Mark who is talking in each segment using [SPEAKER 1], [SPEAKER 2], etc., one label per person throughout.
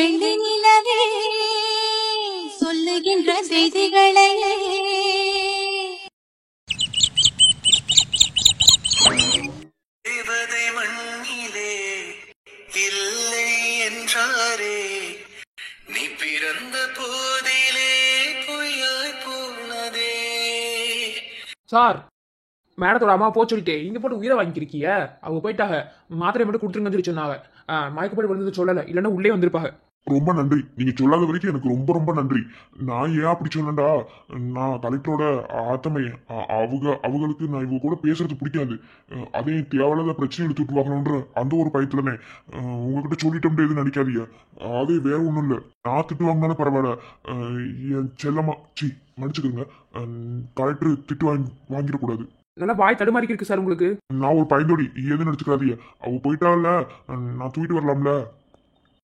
[SPEAKER 1] வெள்ளி நிலவே சொல்லுகின்ற செய்திகளை
[SPEAKER 2] தேவதை மண்ணிலே இல்லை என்றாரே நீ பிறந்த போதிலே பொய்யாய் போனதே.
[SPEAKER 3] சார், மேடத்தோட அம்மா போக சொல்லிட்டு இங்க போட்டு உயிரை வாங்கிருக்கீங்க. அவங்க போயிட்டாங்க. மாத்திரை மட்டும் கொடுத்துருங்கன்னு சொல்லி சொன்னாங்க. மயக்கப்படி விழுந்தது சொல்லலை, இல்லைன்னா உள்ளே வந்திருப்பாங்க.
[SPEAKER 4] ரொம்ப நன்றி. நீங்க சொல்லாத வரைக்கும் எனக்கு ரொம்ப ரொம்ப நன்றி. நான் ஏன் அப்படி சொன்னேன்டா, நான் கலெக்டரோட ஆத்தமை அவங்களுக்கு நான் இவங்க கூட பேசுறது பிடிக்காது. அதே தேவையில்லாத பிரச்சனை எடுத்து விட்டுவாங்கன்ற அந்த ஒரு பயத்துலனே உங்ககிட்ட சொல்லிட்டோம்னு எதுவும் நினைக்காதீங்க. அதே வேற ஒன்றும் இல்லை. நான் திட்டு வாங்கினாலும் பரவாயில்ல. என் செல்லம்மா மன்னிச்சுக்கோங்க. கலெக்டர் திட்டு வாங்கிடக்கூடாது.
[SPEAKER 3] நல்லா வாய் தடுமாறி இருக்கு சார் உங்களுக்கு.
[SPEAKER 4] நான் ஒரு பயந்தோடி எதுவும் நினைச்சுக்காதீங்க. அவ போயிட்டால, நான் தூக்கிட்டு வரலாம்ல.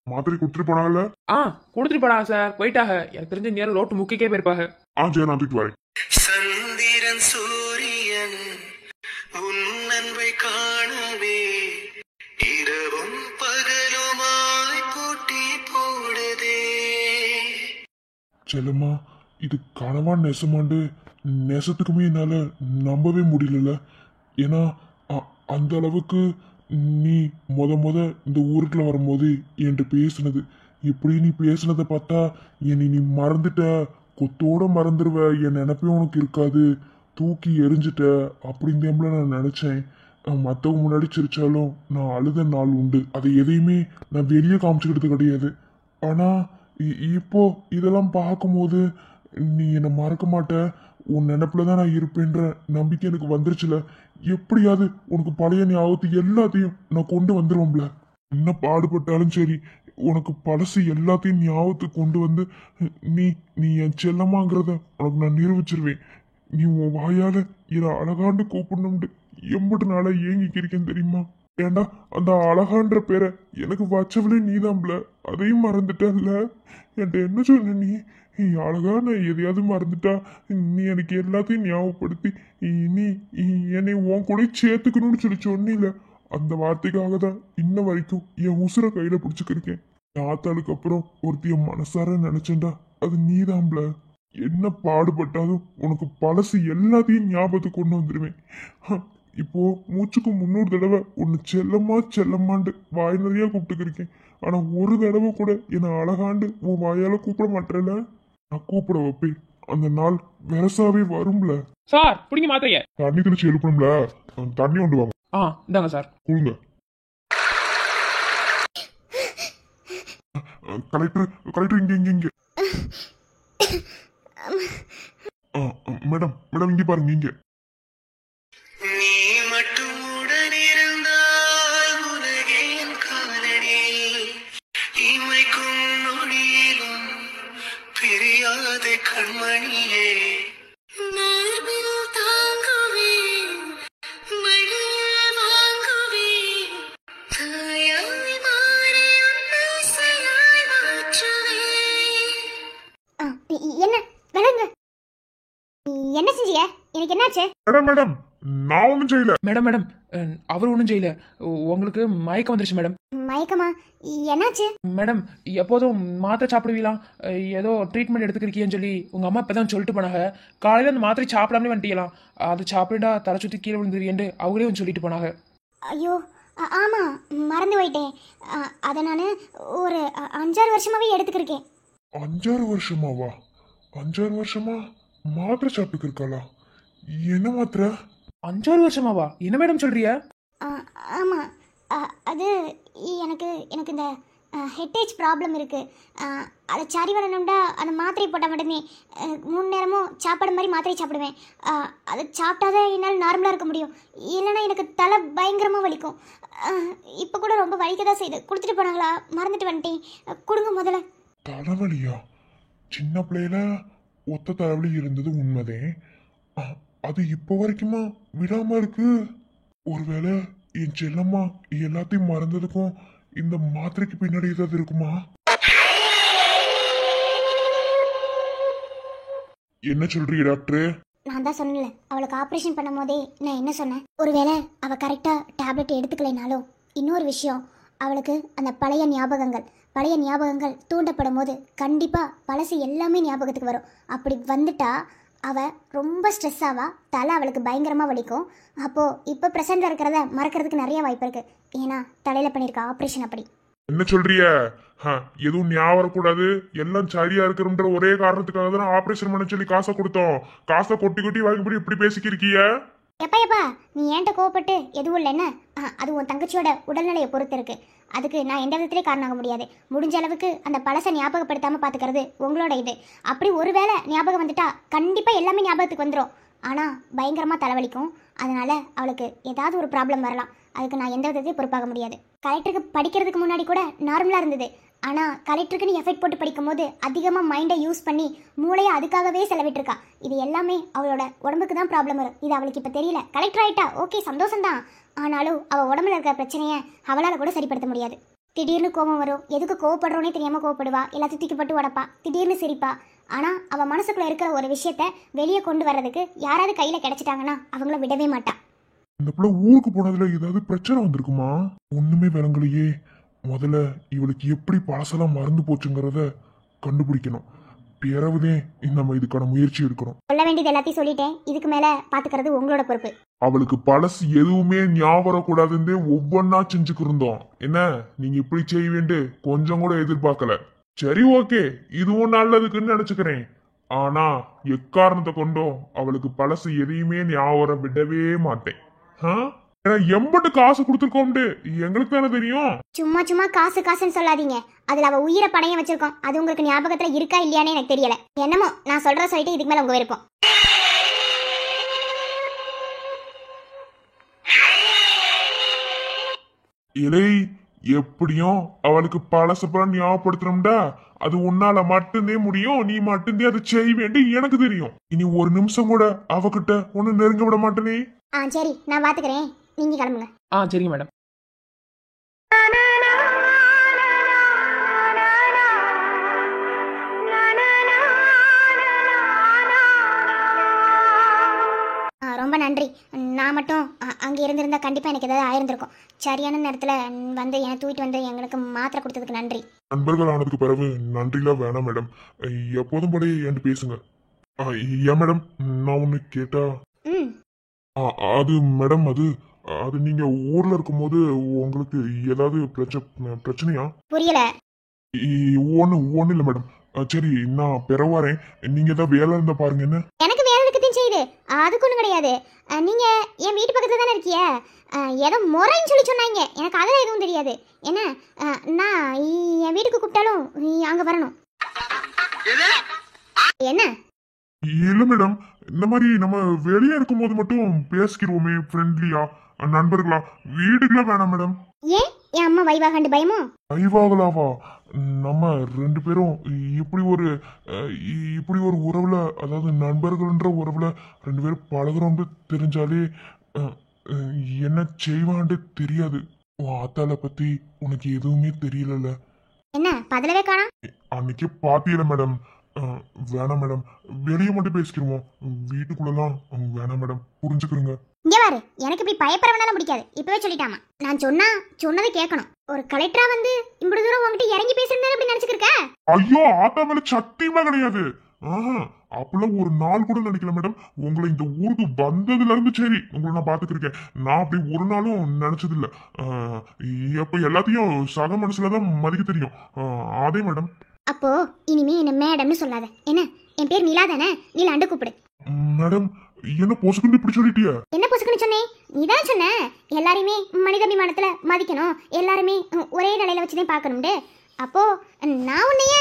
[SPEAKER 4] மாத்திரை கொடுத்துட்டு போனாங்கல்ல?
[SPEAKER 3] கொடுத்துட்டு போனாங்க சார், போயிட்டாங்க. எனக்கு தெரிஞ்ச நேரம் ரோட்டு முக்கிக்கே போயிருப்பாங்க.
[SPEAKER 4] சரி, நான் தூக்கிட்டு வரேன்.
[SPEAKER 2] சந்திரன் சூரியன் உன் அன்பை காணவே இரவும் பகலுமாய் போட்டி போடுதே.
[SPEAKER 4] செல்லம்மா, இது கனவா நெசமாண்டு நெசத்துக்குமே என்னால நம்பவே முடியல. ஏன்னா அந்த அளவுக்கு நீ முத இந்த ஊருக்குள்ள வரும்போது என்கிட்ட பேசுனது, இப்படி நீ பேசுனதை பார்த்தா என்னை நீ மறந்துட்ட, கொத்தோட மறந்துடுவ, என் நினைப்பே உனக்கு இருக்காது, தூக்கி எரிஞ்சிட்ட அப்படின்னு நான் நினைச்சேன். மற்றவங்க முன்னாடி சிரிச்சாலும் நான் அழுத நாள் உண்டு. அதை எதையுமே நான் வெளியே காமிச்சுக்கிட்டது கிடையாது. ஆனா இப்போ இதெல்லாம் பார்க்கும்போது நீ என்னை மறக்க மாட்ட, உன் நினைப்புல தான் நான் இருப்பேன்ற நம்பிக்கை எனக்கு வந்துருச்சுல. எப்படியாவது உனக்கு பழைய ஞாபகத்து எல்லாத்தையும் நான் கொண்டு வந்துருவோம்ல. என்ன பாடுபட்டாலும் சரி, உனக்கு பழசு எல்லாத்தையும் ஞாபகத்துக்கு கொண்டு வந்து நீ நீ என் செல்லம்மாங்கிறத உனக்கு நான் நிரூபிச்சிருவேன். நீ உன் வாயால இதை அழகாண்டு கூப்பிடணும்னு எம்பட்டு நாளா ஏங்கிக்கிறேன் தெரியுமா? ஏண்டா அந்த அழகான்ற பேரை எனக்கு வச்சவளே நீதான்ல, அதையும் மறந்துட்டல்ல. என்கிட்ட என்ன சொன்ன நீ அழகான எதையாவது மறந்துட்டா நீ எனக்கு எல்லாத்தையும் ஞாபகப்படுத்தி நீ என்னை உன் கூட சேர்த்துக்கணும்னு சொல்லி சொன்னில. அந்த வார்த்தைக்காக தான் இன்ன வரைக்கும் என் உசுரை கையில பிடிச்சுக்கிருக்கேன். ஆத்தாளுக்கு அப்புறம் ஒருத்திய மனசார நினைச்சேன்டா, அது நீதான்ல. என்ன பாடுபட்டாலும் உனக்கு பழசு எல்லாத்தையும் ஞாபகத்துக்கு கொண்டு வந்துடுவேன். இப்போ மூச்சுக்கு 300 தடவை உன்னை செல்லம்மா செல்லம்மாண்டு வாய் நிறைய கூப்பிட்டுக்கிருக்கேன். ஆனா ஒரு தடவை கூட என்னை அழகாண்டு உன் வாயால கூப்பிட மாட்டேல. நான் கூப்பிட வைப்பேன். அந்த நாள் வெரசாவே வரும்ல.
[SPEAKER 3] சார், பிடிங்க மாத்திரைய.
[SPEAKER 4] தண்ணி தெளிச்சு எழுப்பணும்ல, தண்ணி கொண்டு வாங்க.
[SPEAKER 3] இந்தாங்க சார்,
[SPEAKER 4] கொடுங்க. கலெக்டர் இங்க இங்க இங்க. மேடம் மேடம் இங்க பாருங்க. இங்க
[SPEAKER 2] நீ மட்டும் உடன் இருந்தால் உலகின் காலடியில் இமைக்கும் நொடியிலும் பிரியாத கண்மணியே.
[SPEAKER 1] மார்பில் தாங்குவேன், மடியில் வாங்குவேன், தாயாய் மாறி ஆசையாய் மாற்றுவேன்.
[SPEAKER 5] என்ன விளங்க? என்ன செஞ்சீங்க? எனக்கு என்னாச்சு?
[SPEAKER 4] மேடம் மேடம் நான் ஒன்றும் செய்யல.
[SPEAKER 3] மேடம் அவர் ஒன்றும் செய்யல. உங்களுக்கு மயக்கம் வந்துருச்சு மேடம்.
[SPEAKER 5] மயக்கமா? என்னாச்சு?
[SPEAKER 3] மேடம், எப்போதும் மாத்திரை சாப்பிடுவீங்களாம், ஏதோ ட்ரீட்மெண்ட் எடுத்துக்கிறீங்கன்னு சொல்லி உங்க அம்மா இப்பதான் சொல்லிட்டு போனாங்க. காலையில அந்த மாத்திரை சாப்பிடாமலே வந்துட்டீங்களாம். அது சாப்பிட்டா தலை சுற்றி கீழே விழுந்துருவியன்ட்டு அவங்களே வந்து சொல்லிட்டு போனாங்க.
[SPEAKER 5] ஐயோ ஆமா, மறந்து போயிட்டேன். அதை நான் ஒரு 5-6 வருஷமாவே எடுத்துக்கிருக்கேன்.
[SPEAKER 4] 5-6 வருஷமாவா? 5-6 வருஷமா மாத்திரை சாப்பிட்டு இருக்காளா? என்ன மாத்திரை?
[SPEAKER 3] 5-6 வருஷமாவா? என்ன மேடம் சொல்றிய?
[SPEAKER 5] ஆமா, அது எனக்கு இந்த ஹெட்டேஜ் ப்ராப்ளம் இருக்கு. அதை சரி பண்ணணும்டா அந்த மாத்திரை போட்டால் மட்டுமே 3 நேரமும் சாப்பாடு மாதிரி மாத்திரை சாப்பிடுவேன். அதை சாப்பிட்டாதான் என்னால் நார்மலாக இருக்க முடியும். இல்லைன்னா எனக்கு தலை பயங்கரமாக வலிக்கும். இப்போ கூட ரொம்ப வலிக்க தான் செய்யுது. கொடுத்துட்டு போனாங்களா? மறந்துட்டு வந்துட்டேன். கொடுங்க முதல்ல.
[SPEAKER 4] தலைவலியா? சின்ன பிள்ளையில ஒத்த தலைவலி இருந்தது உண்மைதே. அது இப்போ வரைக்குமா விடாம இருக்கு? ஒருவேளை என் செல்லம்மா எல்லாத்தையும் மறந்ததுக்கும் இந்த மாத்திரைக்கு பின்னாடி ஏதாவது இருக்குமா? என்ன சொல்றீங்க டாக்டர்?
[SPEAKER 5] நான் தான் சொன்னல, அவளுக்கு ஆப்ரேஷன் பண்ணும் போதே நான் என்ன சொன்னேன்? ஒருவேளை அவள் கரெக்டாக டேப்லெட் எடுத்துக்கலைனாலும் இன்னொரு விஷயம், அவளுக்கு அந்த பழைய ஞாபகங்கள், பழைய ஞாபகங்கள் தூண்டப்படும் போது கண்டிப்பாக பழசு எல்லாமே ஞாபகத்துக்கு வரும். அப்படி வந்துட்டா அவள் ரொம்ப ஸ்ட்ரெஸ் ஆவா, தலை அவளுக்கு பயங்கரமாக வலிக்கும். அப்போது இப்போ ப்ரெசென்ட்டில் இருக்கிறத மறக்கிறதுக்கு நிறைய வாய்ப்பு இருக்குது. ஏன்னா தலையில் பண்ணியிருக்க ஆப்ரேஷன் அப்படி.
[SPEAKER 4] என்ன சொல்றிய? எதுவும் ஞாபகம் வரக்கூடாது, எல்லாம் சரியா இருக்கிறன்ற ஒரே காரணத்துக்காக தான் ஆபரேஷன் பண்ண சொல்லி காசை கொடுத்தோம். காசை கொட்டி கொட்டி வாங்கிப்படி இப்படி பேசிக்கிருக்கிய.
[SPEAKER 5] எப்பா நீ ஏன்ட்ட கோவப்பட்டு எதுவும் இல்லை என்ன? அது உன் தங்கச்சியோட உடல்நிலையை பொறுத்து இருக்கு. அதுக்கு நான் எந்த விதத்திலே காரணமாக முடியாது. முடிஞ்ச அளவுக்கு அந்த பழசை ஞாபகப்படுத்தாமல் பார்த்துக்கிறது உங்களோட இது. அப்படி ஒருவேளை ஞாபகம் வந்துட்டா கண்டிப்பாக எல்லாமே ஞாபகத்துக்கு வந்துடும். ஆனால் பயங்கரமாக தலைவலிக்கும். அதனால அவளுக்கு ஏதாவது ஒரு ப்ராப்ளம் வரலாம். அதுக்கு நான் எந்த விதத்தையும் பொறுப்பாக முடியாது. கலெக்டருக்கு படிக்கிறதுக்கு முன்னாடி கூட நார்மலாக இருந்தது. ஆனால் கலெக்டருக்குன்னு எஃபெக்ட் போட்டு படிக்கும்போது அதிகமாக மைண்டை யூஸ் பண்ணி மூளையை அதுக்காகவே செலவிட்டிருக்கா. இது எல்லாமே அவளோட உடம்புக்கு தான் ப்ராப்ளம் வரும். இது அவளுக்கு இப்போ தெரியல. கலெக்டர் ஆகிட்டா ஓகே, சந்தோஷம்தான். ஆனாலும் அவள் உடம்புல இருக்கிற பிரச்சனையை அவளால் கூட சரிப்படுத்த முடியாது. திடீர்னு கோபம் வரும். எதுக்கு கோவப்படுறோன்னே தெரியாமல் கோவப்படுவா. எல்லாத்தையும் தூக்கிப்பட்டு உடப்பா, திடீர்னு சிரிப்பா. ஆனால் அவள் மனசுக்குள்ளே இருக்கிற ஒரு விஷயத்த வெளியே கொண்டு வர்றதுக்கு யாராவது கையில் கிடைச்சிட்டாங்கன்னா அவங்கள விடவே மாட்டா.
[SPEAKER 4] இந்த பிள்ளை ஊருக்கு போனதுல ஏதாவது பிரச்சனை வந்திருக்குமா? ஒண்ணுமே விளங்கலையே. முதல்ல இவளுக்கு எப்படி பழசெல்லாம் மறந்து போச்சுங்கிறத கண்டுபிடிக்கணும். பிறகுதே நம்ம இதுக்கான முயற்சி எடுக்கணும்.
[SPEAKER 5] சொல்ல வேண்டியது எல்லாத்தையும் சொல்லிட்டேன். இதுக்கு மேல பாத்துக்கிறது உங்களோட பொறுப்பு.
[SPEAKER 4] அவளுக்கு பழசு எதுவுமே ஞாபகம் வரக்கூடாதுன்னு ஒவ்வொன்னா செஞ்சுக்கு இருந்தோம். என்ன நீங்க இப்படி செய்வேண்டு கொஞ்சம் கூட எதிர்பார்க்கல. சரி ஓகே, இதுவும் நல்லதுக்குன்னு நினைச்சுக்கிறேன். ஆனா எக்காரணத்தை கொண்டோ அவளுக்கு பழசு எதையுமே ஞாபகம் விடவே மாட்டேன். எம்பட்டு காசு கொடுத்துருக்கோம்ட்டு எங்களுக்கு தானே தெரியும்.
[SPEAKER 5] சும்மா சும்மா காசு காசுன்னு சொல்லாதீங்க. அதுல அவ உயிரை பணையம் வச்சிருக்கோம். அது உங்களுக்கு ஞாபகத்துல இருக்கா இல்லையானே எனக்கு தெரியல. என்னமோ நான் சொல்ற சொல்லிட்டு இதுக்கு மேல உங்க விருப்பம்.
[SPEAKER 4] இலை எப்படியும் அவளுக்கு பழசப்பறம் ஞாபகப்படுத்தணும்டா. அது உன்னால மட்டும்தே முடியும். நீ மட்டும்தே அதை செய்ய வேண்டி எனக்கு தெரியும். இனி ஒரு நிமிஷம் கூட அவகிட்ட ஒண்ணு நெருங்க விட மாட்டேனே.
[SPEAKER 5] சரி, நான் பாத்துக்கிறேன். நீங்க கிளம்புங்க.
[SPEAKER 3] சரிங்க மேடம்.
[SPEAKER 5] ரொம்ப நன்றி. நான் மட்டும் அங்கே இருந்திருந்தா கண்டிப்பாக எனக்கு ஏதாவது ஆயிருந்திருக்கும். சரியான நேரத்தில் வந்து என்னை தூக்கிட்டு வந்து எங்களுக்கு மாத்திரை கொடுத்ததுக்கு நன்றி.
[SPEAKER 4] நண்பர்கள் ஆனதுக்கு பிறகு நன்றிலாம் வேணாம் மேடம். எப்போதும் படி என்கிட்ட பேசுங்க. ஏன் மேடம் நான் ஒன்று கேட்டா? அது மேடம் அது அது நீங்க ஊர்ல இருக்கும்போது உங்களுக்கு ஏதாவது பிரச்சனையா?
[SPEAKER 5] புரியல.
[SPEAKER 4] ஒண்ணு இல்ல மேடம். சரி நான் பெறவாரேன். நீங்க ஏதாவது வேலை இருந்தா பாருங்க. என்ன
[SPEAKER 5] எனக்கு வேலை இருக்கத்தையும் செய்யுது. அதுக்கு ஒன்றும் கிடையாது. நீங்க என் வீட்டு பக்கத்துல தானே இருக்கிய. ஏதோ முறைன்னு சொல்லி சொன்னாங்க. எனக்கு அதெல்லாம் எதுவும் தெரியாது. என்ன நான் என் வீட்டுக்கு கூப்பிட்டாலும் அங்க வரணும். என்ன
[SPEAKER 4] இல்ல மேடம், இந்த மாதிரி நம்ம வெளியே இருக்கும்போது மட்டும் பேசிக்கிறோமே ஃப்ரெண்ட்லியா நண்பர்களா. வீட்டுக்குலாம் வேணாம் மேடம்.
[SPEAKER 5] ஏன் என் அம்மா வைவாகண்டு பயமோ?
[SPEAKER 4] வைவாகலாவா? நம்ம ரெண்டு பேரும் இப்படி ஒரு உறவுல, அதாவது நண்பர்கள்ன்ற உறவுல ரெண்டு பேரும் பழகுறோம்னு தெரிஞ்சாலே என்ன செய்வான்னு தெரியாது. உன் ஆத்தால பத்தி உனக்கு எதுவுமே தெரியல.
[SPEAKER 5] என்ன பதிலவே காணோம்?
[SPEAKER 4] அன்னைக்கு பாத்தியல மேடம். வேணாம் மேடம், வெளியே மட்டும் பேசிக்கிறோம். வீட்டுக்குள்ளலாம் வேணாம் மேடம், புரிஞ்சுக்கிறோங்க.
[SPEAKER 5] இங்க பாரு, எனக்கு இப்படி பயப்படவனாலும் பிடிக்காது. இப்பவே சொல்லிட்டாமா. நான் சொன்னதை கேட்கணும். ஒரு கலெக்டரா வந்து இப்படி தூரம் உங்ககிட்ட இறங்கி பேசுறேன்னு இப்படி நினைச்சுக்கிருக்க?
[SPEAKER 4] ஐயோ, ஆத்தா மேல சத்தியமா கிடையாது. அப்பெல்லாம் ஒரு நாள் கூட நினைக்கல மேடம். உங்களை இந்த ஊருக்கு வந்ததுல இருந்து சரி உங்களை நான் பாத்துக்கிருக்கேன். நான் அப்படி ஒரு நாளும் நினைச்சது இல்ல. எப்ப எல்லாத்தையும் சக மனசுலதான் மதிக்க தெரியும். அதே மேடம்.
[SPEAKER 5] அப்போ இனிமே என்ன மேடம்னு சொல்லாத. என்ன என் பேர் நிலா தானே? நிலாண்டு கூப்பிடு.
[SPEAKER 4] மேடம் என்ன பொசுக்குன்னு இப்படி சொல்லிட்டியா?
[SPEAKER 5] என்ன பொசுக்குன்னு சொன்னேன்? நீதான் சொன்ன எல்லாருமே மனிதாபிமானத்துல மதிக்கணும், எல்லாருமே ஒரே நிலையில வச்சுதான் பார்க்கணும்டு. அப்போ நான் உன்னைய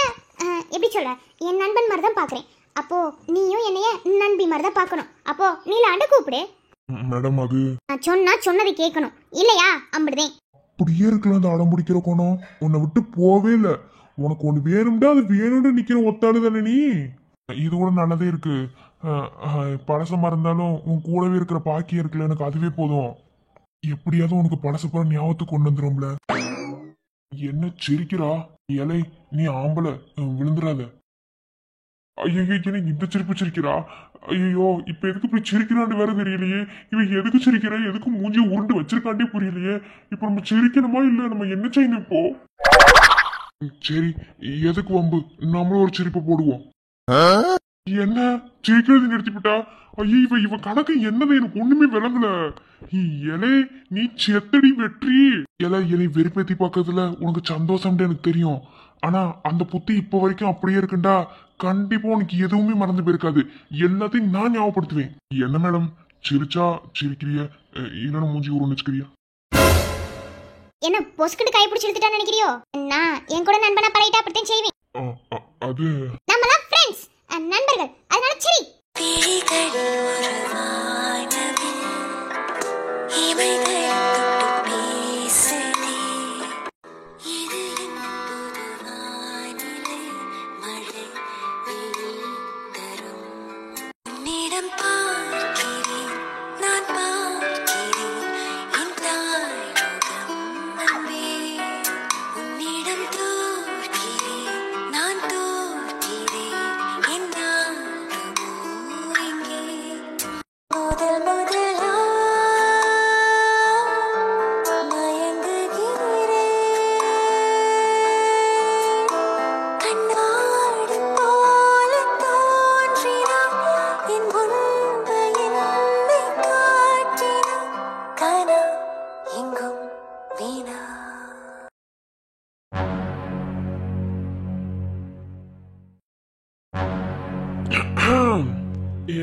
[SPEAKER 5] எப்படி சொல்ல, என் நண்பன் மாதிரி தான் பாக்குறேன். அப்போ நீயும் என்னைய நண்பி மாதிரி தான் பார்க்கணும். அப்போ நீலாண்டு கூப்பிடு.
[SPEAKER 4] மேடம் அது
[SPEAKER 5] நான் சொன்னதை கேட்கணும் இல்லையா? அம்பிடுதேன்.
[SPEAKER 4] அப்படியே இருக்கலாம். அந்த அடம் பிடிக்கிற கோணம் உன்னை விட்டு போவே இல்ல. உனக்கு ஒண்ணு வேணும்டா, அது வேணும்னு நிக்கிற ஒத்தாடு தானே நீ. இது கூட நல்லதே இருக்கு. பழசமா இருந்தாலும் உன் கூடவே இருக்கிற பாக்கியம் இருக்குல்ல, எனக்கு அதுவே போதும். எப்படியாவது உனக்கு பழசப்பட ஞாபகத்துக்கு கொண்டு வந்துரும்ல. என்ன சிரிக்கிறா? இலை நீ ஆம்பளை, விழுந்துடாத. ஐயோ, இந்த சிரிப்பு சிரிக்கிறா. ஐயோ, இப்ப எதுக்கு இப்படி சிரிக்கிறான்னு வேற தெரியலையே. இவன் எதுக்கு சிரிக்கிறா, எதுக்கு மூஞ்சி உருண்டு வச்சிருக்காண்டே புரியலையே. இப்ப நம்ம சிரிக்கணுமா இல்ல நம்ம என்ன செய்யணும் இப்போ? சரி, எதுக்கு வம்பு, நம்மளும் ஒரு சிரிப்பு போடுவோம். என்ன சிரிக்கிறது நிறுத்திவிட்டா? ஐயோ, இவ கணக்கு என்னது எனக்கு ஒண்ணுமே விளங்கல. எலே, நீ செத்தடி வெற்றி. என்னை வெறுப்பேத்தி பாக்கிறதுல உனக்கு சந்தோஷம்னு எனக்கு தெரியும். ஆனா அந்த புத்தி இப்ப வரைக்கும் அப்படியே இருக்குண்டா. கண்டிப்பா உனக்கு எதுவுமே மறந்து போயிருக்காது. எல்லாத்தையும் நான் ஞாபகப்படுத்துவேன். என்ன மேடம், சிரிச்சா சிரிக்கிறிய, இல்லைன்னு மூஞ்சி உருணிச்சுக்கிறியா?
[SPEAKER 5] என்ன பொசுக்கிட்டு கை பிடிச்சி எடுத்துட்டான்னு நினைக்கிறியோ? நான் என் கூட நண்பனா பழகிட்டா அப்படித்தான் செய்வேன்.
[SPEAKER 4] அது
[SPEAKER 5] நம்மலாம் ஃப்ரெண்ட்ஸ், நண்பர்கள், அதனால சரி.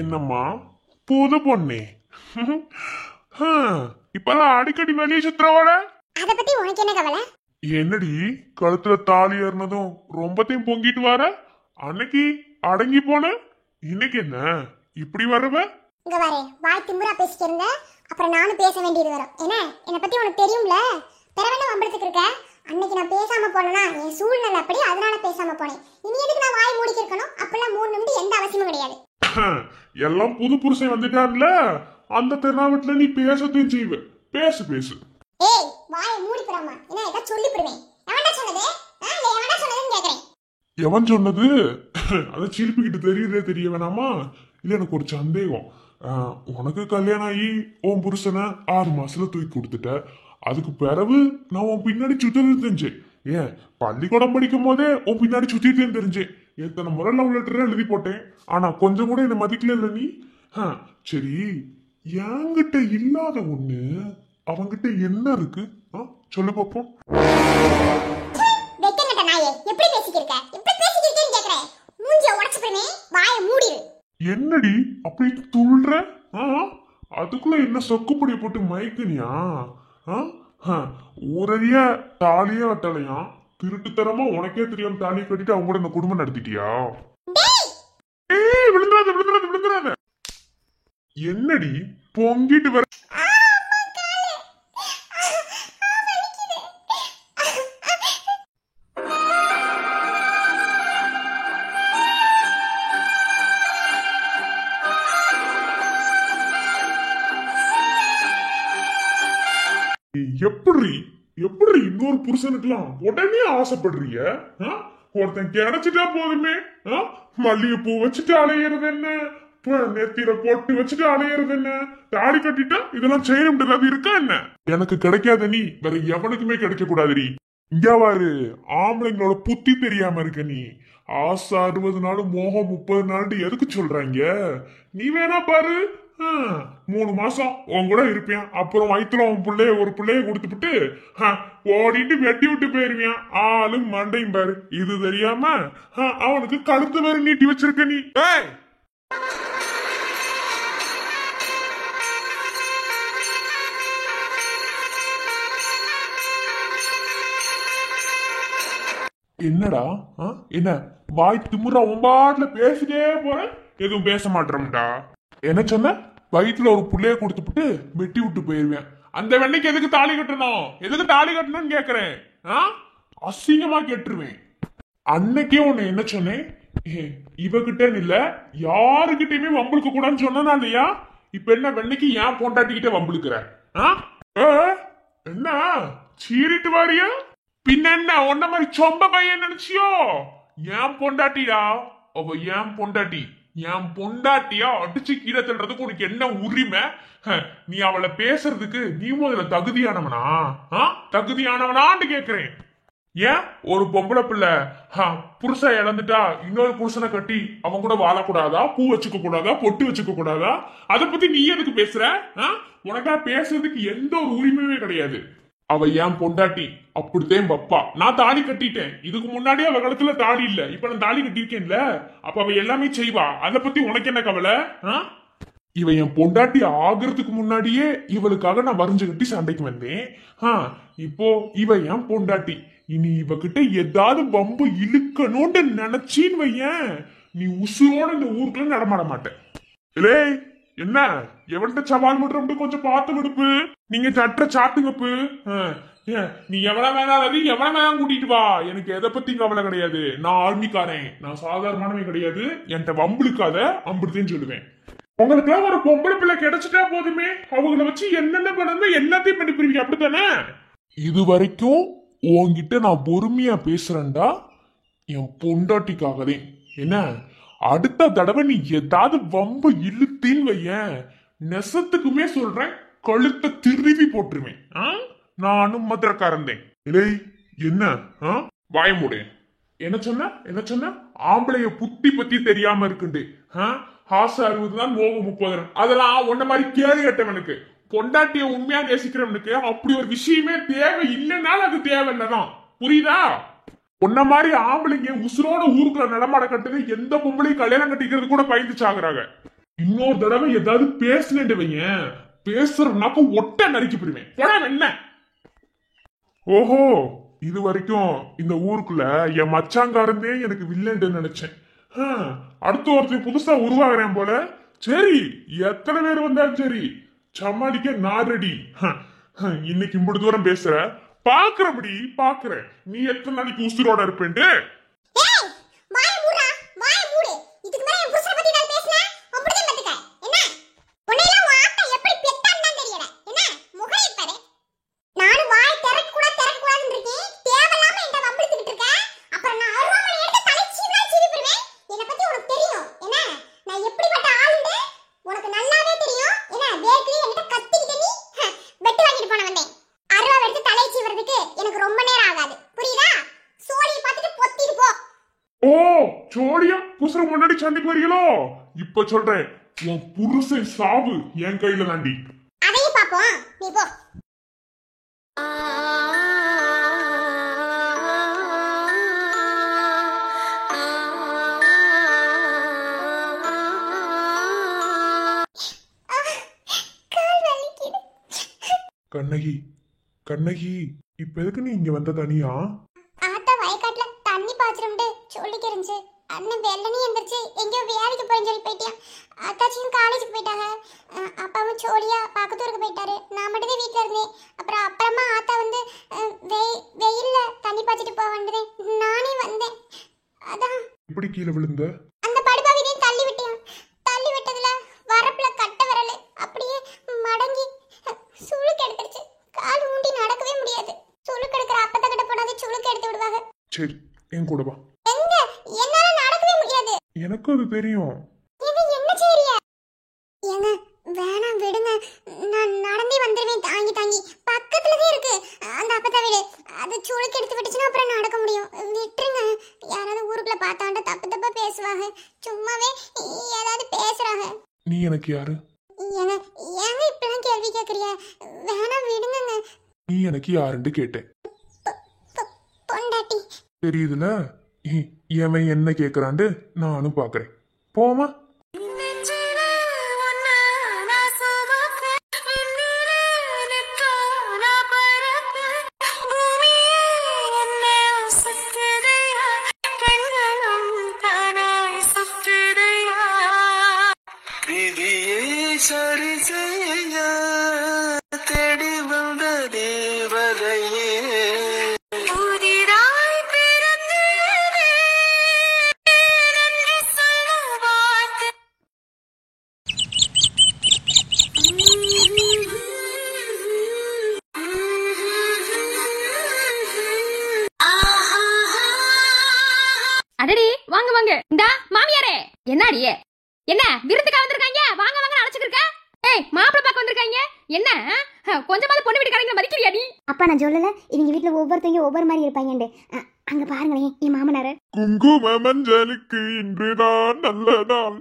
[SPEAKER 4] என்னம்மா புது பொண்ணே, இப்பதான் அடிக்கடி வெளியே சுத்துறவள?
[SPEAKER 5] அத பத்தி உனக்கு என்ன கவலை?
[SPEAKER 4] என்னடி கழுத்துல தாலி ஏறினதும் ரொம்பத்தையும் பொங்கிட்டு வர? அன்னைக்கு அடங்கி போன, இன்னைக்கு என்ன இப்படி வரவ?
[SPEAKER 5] இங்க பாரு, வாய் திமுறா பேசிட்டு இருந்த அப்புறம் நானும் பேச வேண்டியது வரும். என்ன, என்னை பத்தி உனக்கு தெரியும்ல, பிறவென்ன வம்பளத்துக்கு இருக்க. அன்னைக்கு நான் பேசாம போனேன்னா என் சூழ்நிலை அப்படி, அதனால பேசாம போனேன். இனி எதுக்கு நான் வாய் மூடிக்க இருக்கணும்? அப்பெல்லாம் 3 நிமிடம் எந்த அவசியமும் கிடையாது.
[SPEAKER 4] எல்லாம் புது புருஷன் வந்துட்டான்ல, அந்த திருநாவட்டுல நீ பேசத்தையும் செய்வ. பேசு பேசு.
[SPEAKER 5] ஏய், வாயை மூடி போறாமா, என்ன ஏதா சொல்லி போடுவேன். எவன்டா சொன்னது? எவன்டா சொன்னதுன்னு கேக்குறேன்.
[SPEAKER 4] எவன் சொன்னது? அதை சிரிப்புக்கிட்டு தெரியுதே, தெரிய வேணாமா? இல்ல, எனக்கு ஒரு சந்தேகம். உனக்கு கல்யாணம் ஆகி உன் புருஷனை 6 மாசத்துல தூக்கி கொடுத்துட்ட. அதுக்கு பிறகு நான் உன் பின்னாடி சுத்தது தெரிஞ்சேன். ஏன், பள்ளிக்கூடம் படிக்கும் போதே உன் பின்னாடி சுத்திட்டு தெரிஞ்சேன். எத்தனை முறை லவ் லெட்டர் எழுதி போட்டேன். ஆனா கொஞ்சம் கூட என்ன மதிக்கல இல்ல நீ. சரி, என்கிட்ட இல்லாத ஒண்ணு அவங்கிட்ட என்ன இருக்கு? சொல்லு பாப்போம்.
[SPEAKER 5] வெக்கங்கட்ட நாயே, எப்படி பேசிக்கிருக்க? எப்படி பேசிக்கிருக்கேன்னு கேக்குறேன். மூஞ்சிய உடைச்சு போறேனே, வாயை மூடிரு.
[SPEAKER 4] என்னடி அப்படி துள்ற? அதுக்குள்ள என்ன சொக்குப்பொடியை போட்டு மயக்குனியா? ஊரறிய தாலியே கட்டலையா? திருட்டுத்தரமா உனக்கே தெரியாம தாலியை கட்டிட்டு அவங்க கூட இந்த குடும்பம் நடத்திட்டியா? விழுந்துறாத விழுந்துறாத விழுந்துறாத. என்னடி பொங்கிட்டு வர? எப்படி எப்படி இன்னொரு புருஷனுக்குலாம் உடனே ஆசைப்படுறீங்க? ஒருத்தன் கிடைச்சிட்டா போதுமே, மல்லிகைப்பூ வச்சுட்டு அலையிறது என்ன, நெத்திர போட்டு வச்சுட்டு அலையிறது என்ன, தாடி கட்டிட்டா இதெல்லாம் செய்யணும்ன்றது இருக்கா என்ன? எனக்கு கிடைக்காத நீ வேற எவனுக்குமே கிடைக்க கூடாதுடி. இங்க பாரு, ஆம்பளைங்களோட புத்தி தெரியாம இருக்க நீ. ஆசை 60 நாள், மோகம் 30 நாள் எதுக்கு சொல்றாங்க? நீ வேணா பாரு, 3 மாசம் உன் கூட இருப்பேன். அப்புறம் வயிற்றுல உன் ஒரு பிள்ளைய கொடுத்துட்டு ஓடிட்டு வெட்டி விட்டு போயிருவியான். ஆளும் மண்டையும் பாரு. இது தெரியாம அவனுக்கு கழுத்து வேறு நீட்டி வச்சிருக்க நீ. என்னடா, என்ன வாய் திமுறா ஒம்பாட்ல பேசிட்டே போற, எதுவும் பேச மாட்டோம்டா. என்ன சொன்ன? வயிற்றுல ஒரு புள்ளைய கொடுத்துட்டு வெட்டி விட்டு போயிருவேன். அந்த வெண்ணைக்கு எதுக்கு தாலி கட்டணும்? எதுக்கு தாலி கட்டணும்னு கேக்குறேன். அசிங்கமா கேட்டுருவேன். அன்னைக்கே உன்னை என்ன சொன்னேன்? இவகிட்ட இல்ல யாருகிட்டயுமே வம்புளுக்க கூடாதுன்னு சொன்னா இல்லையா? இப்ப என்ன வெண்ணைக்கு ஏன் பொண்டாட்டிக்கிட்ட வம்புளுக்குற? என்ன சீரிட்டு வாரியா? பின்ன என்ன உன்ன மாதிரி சொம்ப பையன் நினைச்சியோ? ஏன் பொண்டாட்டியா அவ? ஏன் பொண்டாட்டி? என் பொண்டாட்டியா அடிச்சு கீழே தள்ளுறதுக்கு உனக்கு என்ன உரிமை? நீ அவளை பேசுறதுக்கு நீ முதல்ல தகுதியானவனா? தகுதியானவனான்னு கேக்குறேன். ஏன் ஒரு பொம்பளை பிள்ளை புருஷன் இழந்துட்டா இன்னொரு புருஷனை கட்டி அவன் கூட வாழக்கூடாதா, பூ வச்சுக்க கூடாதா, பொட்டு வச்சுக்க கூடாதா? அதை பத்தி நீ எதுக்கு பேசுற? உனக்கா பேசுறதுக்கு எந்த ஒரு உரிமையுமே கிடையாது. அவ ஏன் பொண்டாட்டி, அப்படித்தான் பப்பா. நான் தாலி கட்டிட்டேன். இதுக்கு முன்னாடியே அவ கழுத்துல தாலி இல்ல, இப்ப நான் தாலி கட்டிருக்கேன்ல. அப்ப அவ எல்லாமே செய்வா. அதை பத்தி உனக்கு என்ன கவலை? இவ என் பொண்டாட்டி ஆகிறதுக்கு முன்னாடியே இவளுக்காக நான் வரைஞ்சு கட்டி சண்டைக்கு வந்தேன். இப்போ இவ என் பொண்டாட்டி. இனி இவகிட்ட ஏதாவது பம்பு இழுக்கணும்னு நினைச்சின்னு வையன், நீ உசுரோட இந்த ஊருக்குள்ள நடமாட மாட்டேன். இல்லே என்ன எவன்கிட்ட சவால் பண்ற கொஞ்சம் பார்த்து விடுப்பு. நீங்க சட்ட சாத்துங்கப்பு. நீ எவன வேணாலும் எவன வேணாலும் கூட்டிட்டு வா, எனக்கு எதை பத்தி கவலை கிடையாது. நான் ஆர்மிக்காரன், நான் சாதாரணமானவே கிடையாது. என்கிட்ட வம்புழுக்காத, அம்புடுத்தேன்னு சொல்லுவேன். உங்களுக்கு எல்லாம் ஒரு பொம்பளை பிள்ளை கிடைச்சிட்டா போதுமே, அவங்கள வச்சு என்னென்ன பண்ணணும் எல்லாத்தையும் பண்ணி போயிருவீங்க, அப்படித்தானே? இது வரைக்கும் உன்கிட்ட நான் பொறுமையா பேசுறேன்டா, என் பொண்டாட்டிக்காகவே. என்ன அடுத்த தடவை நீ ஏதாவது வம்பு இழுத்தின்னு வையன், நெசத்துக்குமே சொல்றேன், கழுத்தை திருவி போட்டுருவேன். நானும் மதுரக்காரந்தேன். இல்லை என்ன வாய மூடு. என்ன சொன்ன என்ன சொன்ன? ஆம்பளைய புத்தி பத்தி தெரியாம இருக்குண்டு. ஆசை 60 தான், மோகம் 30. அதெல்லாம் ஒன்ன மாதிரி கேள்வி கேட்டவனுக்கு, பொண்டாட்டிய உண்மையா நேசிக்கிறவனுக்கு அப்படி ஒரு விஷயமே தேவை இல்லைனாலும் அது தேவையில்லதான். புரியுதா? உன்ன மாதிரி ஆம்பளைங்க உசுரோட ஊருக்குள்ள நடமாட கட்டுது. எந்த பொம்பளையும் கல்யாணம் கட்டிக்கிறது கூட பயந்து சாகுறாங்க. இன்னொரு தடவை ஏதாவது பேசுனேன் வையன், பேசுறனாக்க ஒட்ட நறுக்கி போடுவேன். என்ன? ஓஹோ, இது வரைக்கும் இந்த ஊருக்குள்ள என் மச்சாங்காரந்தே எனக்கு வில்லன்னு நினைச்சேன். அடுத்த ஒருத்தர் புதுசா உருவாகிறேன் போல. சரி, எத்தனை பேர் வந்தாலும் சரி, சமாளிக்க நான் ரெடி. இன்னைக்கு இம்புடு தூரம் பேசுற, பாக்குறபடி பாக்குறேன் நீ எத்தனை நாளைக்கு உசுரோட இருப்பேன்ட்டு. சோழியா புருஷன் முன்னாடி சண்டைக்கு வரீங்களோ? இப்ப சொல்றேன், உன் புருஷன் சாவு என் கையில தாண்டி.
[SPEAKER 5] அதையும் பாப்போம், நீ போ.
[SPEAKER 4] கண்ணகி கண்ணகி, இப்ப எதுக்கு நீ இங்க வந்த தனியா?
[SPEAKER 5] ஆத்தா வயக்காட்டுல தண்ணி பாய்ச்சிரும்ட்டு சொல்லிக்கு இருந்துச்சு. அண்ணன் வெள்ளனே எந்திரிச்சு எங்கேயோ வேலைக்கு போயின்னு சொல்லி போயிட்டியான். அத்தாச்சியும் காலேஜுக்கு போயிட்டாங்க. அப்பாவும் சோழியா பக்கத்தூருக்கு போயிட்டாரு. நான் மட்டும் தான் வீட்டுல இருந்தேன். அப்புறமா ஆத்தா வந்து வெயில்ல தண்ணி பாய்ச்சிட்டு போக வேண்டியதே, நானே வந்தேன். அதான்
[SPEAKER 4] இப்படி கீழே விழுந்த?
[SPEAKER 5] அந்த படுபாவிதையும் தள்ளி விட்டியான். தள்ளி விட்டதுல வரப்புல கட்ட விரல் அப்படியே மடங்கி சுளுக்கு எடுத்துருச்சு. கால் ஊண்டி நடக்கவே முடியாது. சுளுக்கு எடுக்கிற அப்பத்த கிட்ட போனாது சுளுக்கு எடுத்து விடுவாங்க.
[SPEAKER 4] சரி, என் கூட வா.
[SPEAKER 5] எங்க? என்னால நடக்கவே முடியாது.
[SPEAKER 4] எனக்கு அது தெரியும்.
[SPEAKER 5] இது என்ன செய்றியா? ஏங்க வேணாம் விடுங்க, நான் நடந்தே வந்துருவேன். தாங்கி தாங்கி பக்கத்துலவே இருக்கு அந்த அப்பத்தா வீடு. அது சுளுக்கு எடுத்து விட்டுச்சுன்னா அப்புறம் நடக்க முடியும். விட்டுருங்க. யாராவது ஊருக்குள்ள பார்த்தாண்ட தப்பு தப்பா பேசுவாங்க. சும்மாவே ஏதாவது பேசுறாங்க.
[SPEAKER 4] நீ எனக்கு யாரு?
[SPEAKER 5] ஏங்க ஏங்க இப்பெல்லாம் கேள்வி கேக்குறிய? வேணாம் விடுங்க.
[SPEAKER 4] நீ எனக்கு யாருன்னு கேட்டேன்.
[SPEAKER 5] பொண்டாட்டி.
[SPEAKER 4] தெரியுதுல எவன் என்ன கேக்குறான்னு நானும் பாக்குறேன். போமா.
[SPEAKER 2] சரி செய்ய தேடி வந்த தேவதையே,
[SPEAKER 1] புதிதாய் பிறந்தேனே என்று சொல்லும் வார்த்தை.
[SPEAKER 6] அடடி வாங்க வாங்க. இந்தா மாமியாரே, என்னடியே என்ன விருந்துக்கா வந்திருக்காங்க? வாங்க வாங்க அழைச்சிருக்க. ஏய் மாப்பிள்ளை பார்க்க வந்திருக்காங்க. என்ன கொஞ்சமாவது பொண்ணு வீட்டுக்காரங்க மதிக்கிறியா நீ?
[SPEAKER 5] அப்பா நான் சொல்லல இவங்க வீட்டுல ஒவ்வொருத்தவங்க ஒவ்வொரு மாதிரி இருப்பாங்கண்டு. அங்க பாருங்களேன் என் மாமனாரு.
[SPEAKER 4] குங்கும மஞ்சளுக்கு இன்றுதான் நல்ல நாள்,